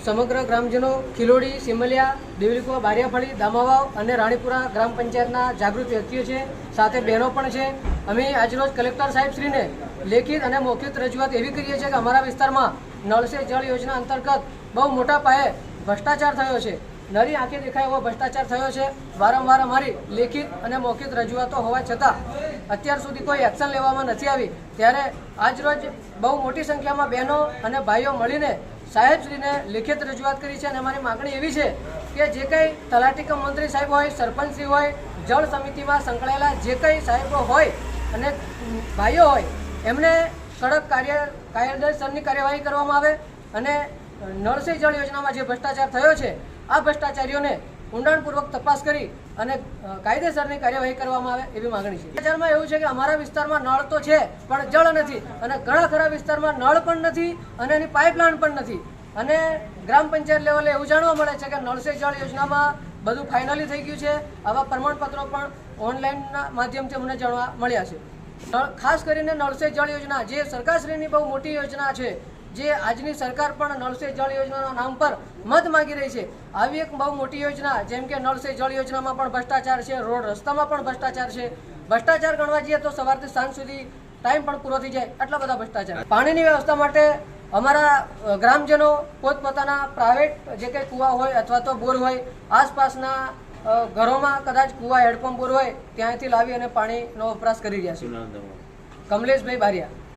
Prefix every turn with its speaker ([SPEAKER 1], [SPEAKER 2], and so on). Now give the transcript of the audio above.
[SPEAKER 1] સમગ્ર ગ્રામજનો ખિલોડી, સિમલિયા, દેવલીકુવા, બારિયાફળી, દામાવાવ અને રાણીપુરા ગ્રામ પંચાયતના જાગૃત વ્યક્તિઓ છે, સાથે બહેનો પણ છે। અમે આજરોજ કલેક્ટર સાહેબશ્રીને લેખિત અને મૌખિક રજૂઆત એવી કરીએ છીએ કે અમારા વિસ્તારમાં નળ સે જળ યોજના અંતર્ગત બહુ મોટા પાયે ભ્રષ્ટાચાર થયો છે, નરી આંખે દેખાય એવો ભ્રષ્ટાચાર થયો છે। વારંવાર અમારી લેખિત અને મૌખિક રજૂઆતો હોવા છતાં અત્યાર સુધી કોઈ એક્શન લેવામાં નથી આવી, ત્યારે આજરોજ બહુ મોટી સંખ્યામાં બહેનો અને ભાઈઓ મળીને સાહેબશ્રીને લેખિત રજૂઆત કરી છે। અને અમારી માગણી એવી છે કે જે કંઈ તલાટી કમ મંત્રી સાહેબ હોય, સરપંચશ્રી હોય, જળ સમિતિમાં સંકળાયેલા જે કંઈ સાહેબો હોય અને ભાઈઓ હોય એમને કડક કાયદેસરની કાર્યવાહી કરવામાં આવે અને નળ સે જળ યોજનામાં જે ભ્રષ્ટાચાર થયો છે આ ભ્રષ્ટાચારીઓને ઊંડાણપૂર્વક તપાસ કરી અને કાયદેસરની કાર્યવાહી કરવામાં આવે એવી માગણી છે। ભ્રષ્ટાચારમાં એવું છે કે અમારા વિસ્તારમાં નળ તો છે પણ જળ નથી, અને ઘણા ખરા વિસ્તારમાં નળ પણ નથી અને એની પાઇપલાઇન પણ નથી, અને ગ્રામ પંચાયત લેવલે એવું જાણવા મળે છે કે નળ સે જળ યોજનામાં બધું ફાઇનલી થઈ ગયું છે। આવા પ્રમાણપત્રો પણ ઓનલાઈનના માધ્યમથી અમને જાણવા મળ્યા છે। ખાસ કરીને નળ સે જળ યોજના જે સરકારશ્રીની બહુ મોટી યોજના છે, જે આજની સરકાર પણ નળ સે જળ યોજનાના નામ પર મત માગી રહી છે, આવી એક બહુ મોટી યોજના જેમ કે નળ સે જળ યોજનામાં પણ ભ્રષ્ટાચાર છે, રોડ રસ્તામાં પણ ભ્રષ્ટાચાર છે। ભ્રષ્ટાચાર ગણવા જઈએ તો સવારથી સાંજ સુધી ટાઈમ પણ પૂરો થઈ જાય એટલા બધા ભ્રષ્ટાચાર। પાણીની વ્યવસ્થા માટે અમારા ગ્રામજનો પોતપોતાના પ્રાઇવેટ જે કંઈ કૂવા હોય અથવા તો બોર હોય, આસપાસના ઘરોમાં કદાચ કૂવા હેડપંપ બોર હોય ત્યાંથી લાવી અને પાણીનો વપરાશ કરી રહ્યા છે। કમલેશભાઈ બારિયા।